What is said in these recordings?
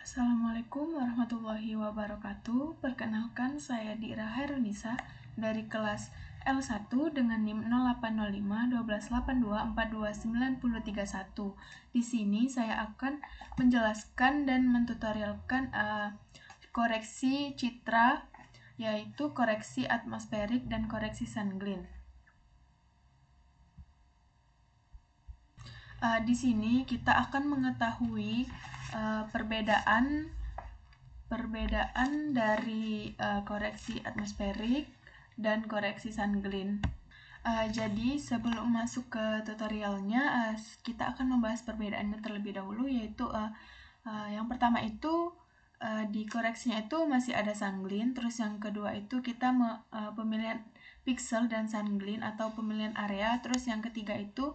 Assalamualaikum warahmatullahi wabarakatuh. Perkenalkan, saya Dira Hairunisa dari kelas L1 dengan NIM 0805 1282 429031. Di sini saya akan menjelaskan dan mentutorialkan koreksi citra, yaitu koreksi atmosferik dan koreksi sunglint. Di sini kita akan mengetahui perbedaan dari koreksi atmosferik dan koreksi sunglint. Jadi sebelum masuk ke tutorialnya, kita akan membahas perbedaannya terlebih dahulu, yaitu yang pertama itu di koreksinya itu masih ada sunglint, terus yang kedua itu kita pemilihan pixel dan sunglint atau pemilihan area, terus yang ketiga itu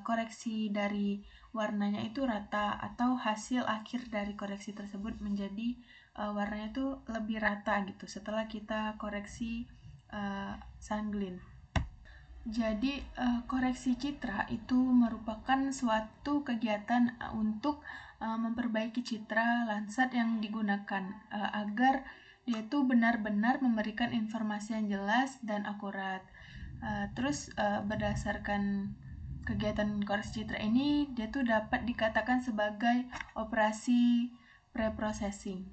koreksi dari warnanya itu rata atau hasil akhir dari koreksi tersebut menjadi warnanya itu lebih rata gitu setelah kita koreksi sunglint. Jadi koreksi citra itu merupakan suatu kegiatan untuk memperbaiki citra Landsat yang digunakan agar dia itu benar-benar memberikan informasi yang jelas dan akurat. Terus berdasarkan kegiatan koreksi citra ini, dia tuh dapat dikatakan sebagai operasi preprocessing.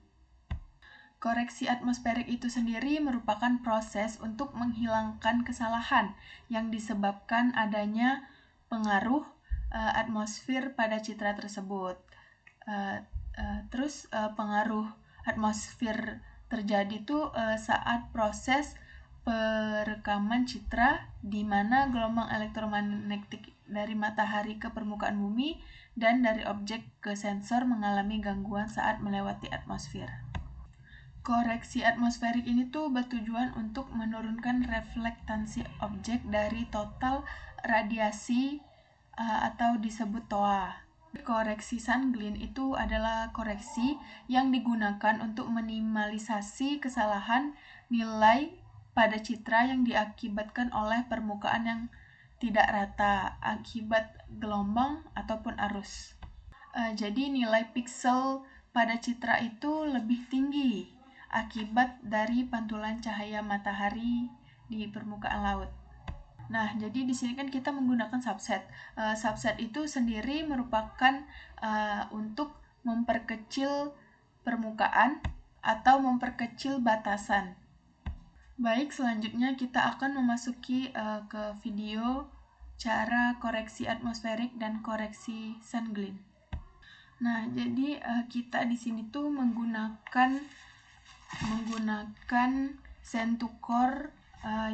Koreksi atmosferik itu sendiri merupakan proses untuk menghilangkan kesalahan yang disebabkan adanya pengaruh atmosfer pada citra tersebut. Terus pengaruh atmosfer terjadi tuh saat proses perekaman citra di mana gelombang elektromagnetik dari matahari ke permukaan bumi dan dari objek ke sensor mengalami gangguan saat melewati atmosfer. Koreksi atmosferik ini tuh bertujuan untuk menurunkan reflektansi objek dari total radiasi atau disebut TOA. Koreksi sunglint itu adalah koreksi yang digunakan untuk minimalisasi kesalahan nilai pada citra yang diakibatkan oleh permukaan yang tidak rata akibat gelombang ataupun arus. Jadi nilai pixel pada citra itu lebih tinggi akibat dari pantulan cahaya matahari di permukaan laut. Nah, jadi di sini kan kita menggunakan subset. Subset itu sendiri merupakan untuk memperkecil permukaan atau memperkecil batasan. Baik, selanjutnya kita akan memasuki ke video cara koreksi atmosferik dan koreksi sunglint. Nah, jadi kita di sini tuh menggunakan send to core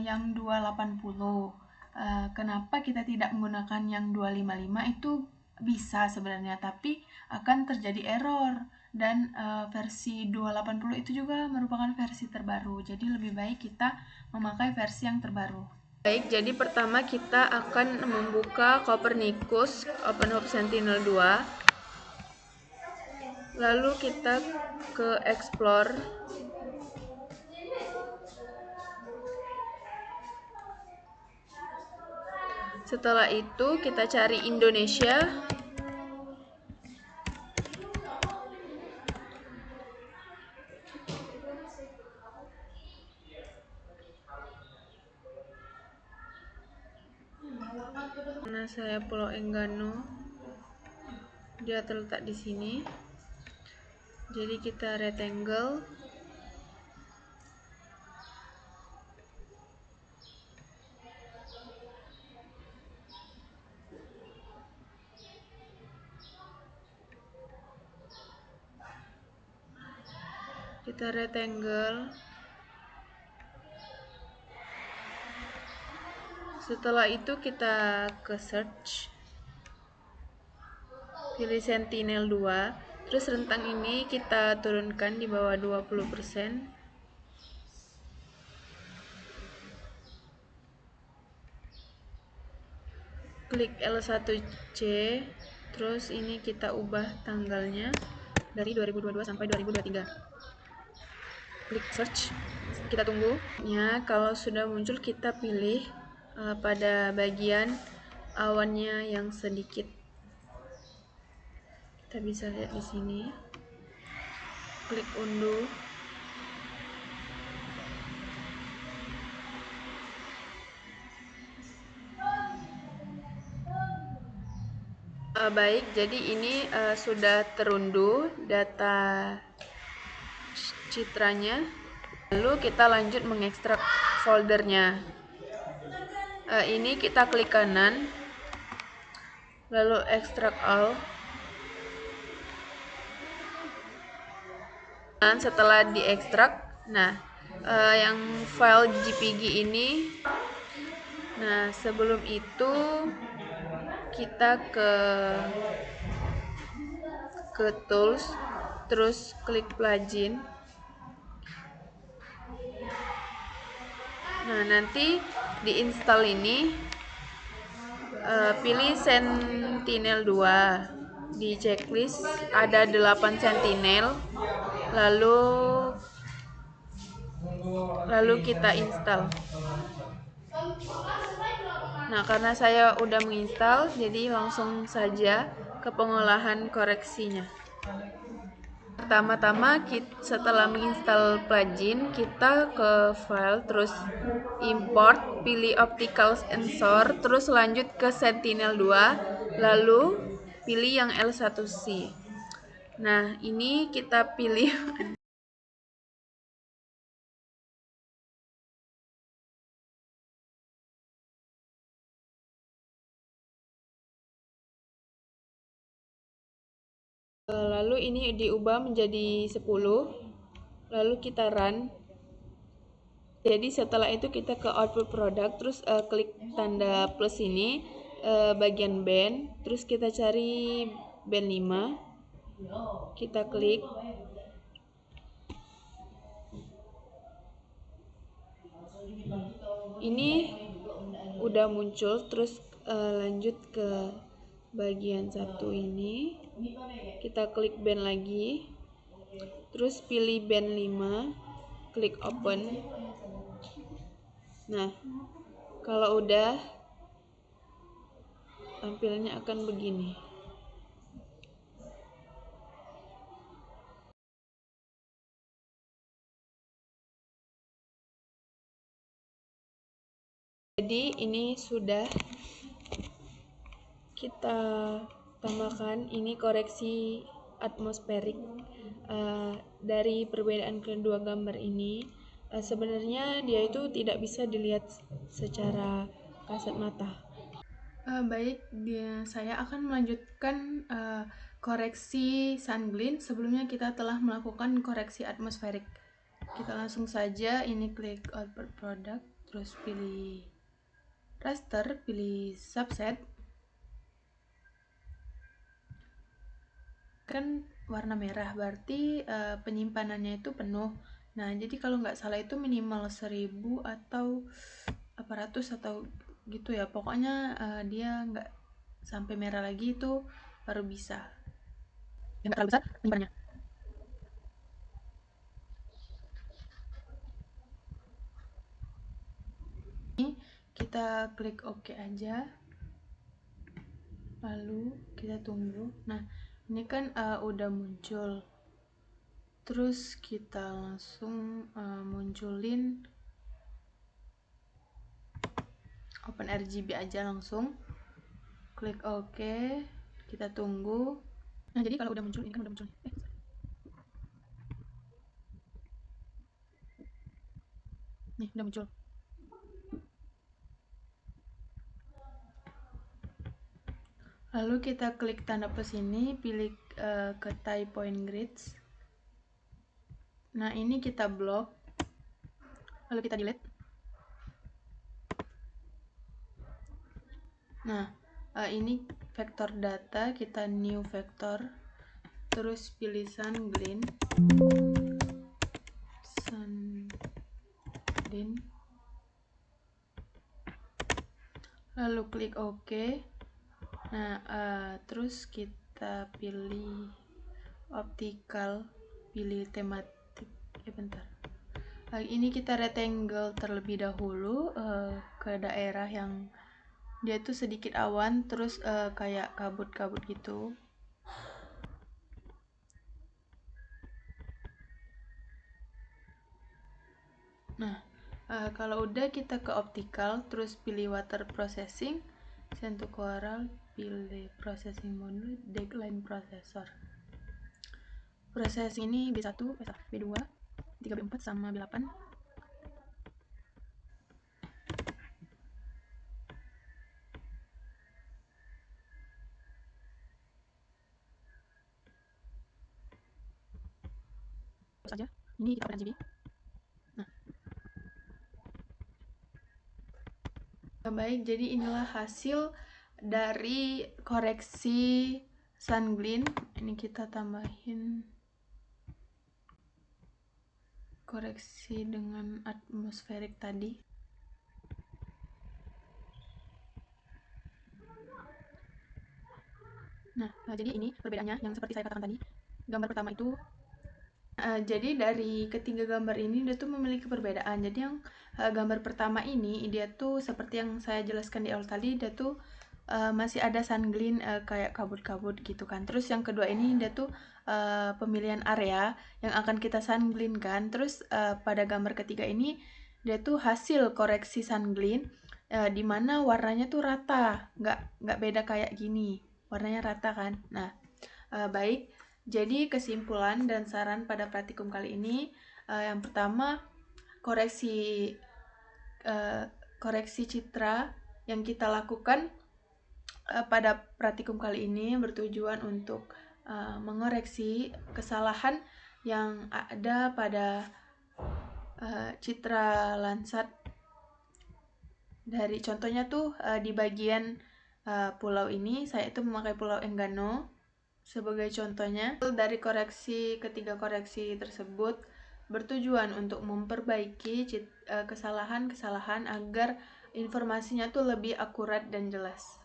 yang 280. Kenapa kita tidak menggunakan yang 255? Itu bisa sebenarnya, tapi akan terjadi error. Dan versi 280 itu juga merupakan versi terbaru. Jadi lebih baik kita memakai versi yang terbaru. Baik, jadi pertama kita akan membuka Copernicus OpenHOP Sentinel-2. Lalu kita ke Explore. Setelah itu kita cari Indonesia. Karena saya Pulau Enggano, dia terletak di sini. Jadi kita rectangle. Kita rectangle. Setelah itu kita ke search. Pilih Sentinel 2. Terus rentang ini kita turunkan di bawah 20%. Klik L1C. Terus ini kita ubah tanggalnya dari 2022 sampai 2023. Klik search. Kita tunggu. Ya, kalau sudah muncul kita pilih pada bagian awannya yang sedikit. Kita bisa lihat di sini. klik unduh. Baik, jadi ini sudah terunduh data citranya. Lalu kita lanjut mengekstrak foldernya. Ini kita klik kanan, lalu ekstrak all. Dan setelah diekstrak, nah yang file JPG ini, nah sebelum itu kita ke tools, terus klik plugin. Nah nanti diinstal ini, pilih Sentinel 2. Di checklist ada 8 Sentinel, lalu kita install. Nah, karena saya udah menginstal, jadi langsung saja ke pengolahan koreksinya. Pertama-tama setelah menginstal plugin, kita ke file, terus import, pilih optical sensor, terus lanjut ke Sentinel 2, lalu pilih yang L1C. Nah, ini kita pilih lalu ini diubah menjadi 10, lalu kita run. Jadi setelah itu kita ke output product, terus klik tanda plus ini, bagian band, terus kita cari band 5, kita klik. Ini udah muncul, terus lanjut ke bagian satu ini, kita klik band lagi, terus pilih band 5, klik open. Nah, kalau udah, tampilannya akan begini. Jadi ini sudah kita tambahkan, ini koreksi atmosferik dari perbedaan kedua gambar ini. Sebenarnya dia itu tidak bisa dilihat secara kasat mata. Baik, saya akan melanjutkan koreksi sunglint. Sebelumnya kita telah melakukan koreksi atmosferik. Kita langsung saja ini klik output product, terus pilih raster, pilih subset. Kan warna merah, berarti penyimpanannya itu penuh. Nah, jadi kalau nggak salah itu minimal 1000 atau 800 atau gitu ya. Pokoknya dia nggak sampai merah lagi, itu baru bisa. Yang nggak terlalu besar penyimpanannya. Ini kita klik OK aja. Lalu kita tunggu. Nah, ini kan udah muncul. Terus kita langsung munculin OpenRGB aja langsung. Klik OK, kita tunggu. Nah, jadi kalau udah muncul, ini kan udah muncul. Nih, udah muncul. Lalu kita klik tanda plus ini, pilih ke type point grids. Nah, ini kita blok. Lalu kita delete. Nah, ini vektor data, kita new vektor. Terus pilih sunglint. Lalu klik OK. Nah, terus kita pilih optical, pilih tematik. Bentar. Ini kita rectangle terlebih dahulu ke daerah yang dia tuh sedikit awan, terus kayak kabut-kabut gitu. Nah, kalau udah kita ke optical, terus pilih water processing, send to Corel, pilih processing mode, decline processor. Proses ini B1, B2, B3, B4 sama B8. Terus aja, ini kita open RGB. Nah, baik, jadi inilah hasil dari koreksi sunglint. Ini kita tambahin koreksi dengan atmosferik tadi. Nah, jadi ini perbedaannya yang seperti saya katakan tadi. Gambar pertama itu jadi dari ketiga gambar ini dia tuh memiliki perbedaan. Jadi yang gambar pertama ini dia tuh seperti yang saya jelaskan di awal tadi, dia tuh masih ada sunglint kayak kabut-kabut gitu kan. Terus yang kedua ini dia tuh pemilihan area yang akan kita sunglint kan. Terus pada gambar ketiga ini dia tuh hasil koreksi sunglint di mana warnanya tuh rata, nggak beda kayak gini, warnanya rata kan. Nah, baik. Jadi kesimpulan dan saran pada praktikum kali ini, yang pertama koreksi citra yang kita lakukan pada praktikum kali ini bertujuan untuk mengoreksi kesalahan yang ada pada citra Landsat. Dari contohnya tuh di bagian pulau ini saya itu memakai pulau Enggano sebagai contohnya. Dari ketiga koreksi tersebut bertujuan untuk memperbaiki kesalahan-kesalahan agar informasinya tuh lebih akurat dan jelas.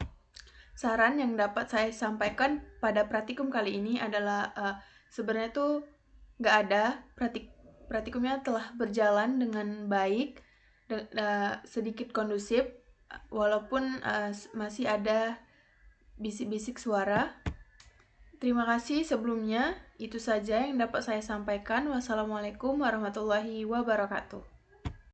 Saran yang dapat saya sampaikan pada praktikum kali ini adalah sebenarnya tuh nggak ada, praktikumnya telah berjalan dengan baik, sedikit kondusif, walaupun masih ada bisik-bisik suara. Terima kasih sebelumnya, itu saja yang dapat saya sampaikan. Wassalamualaikum warahmatullahi wabarakatuh.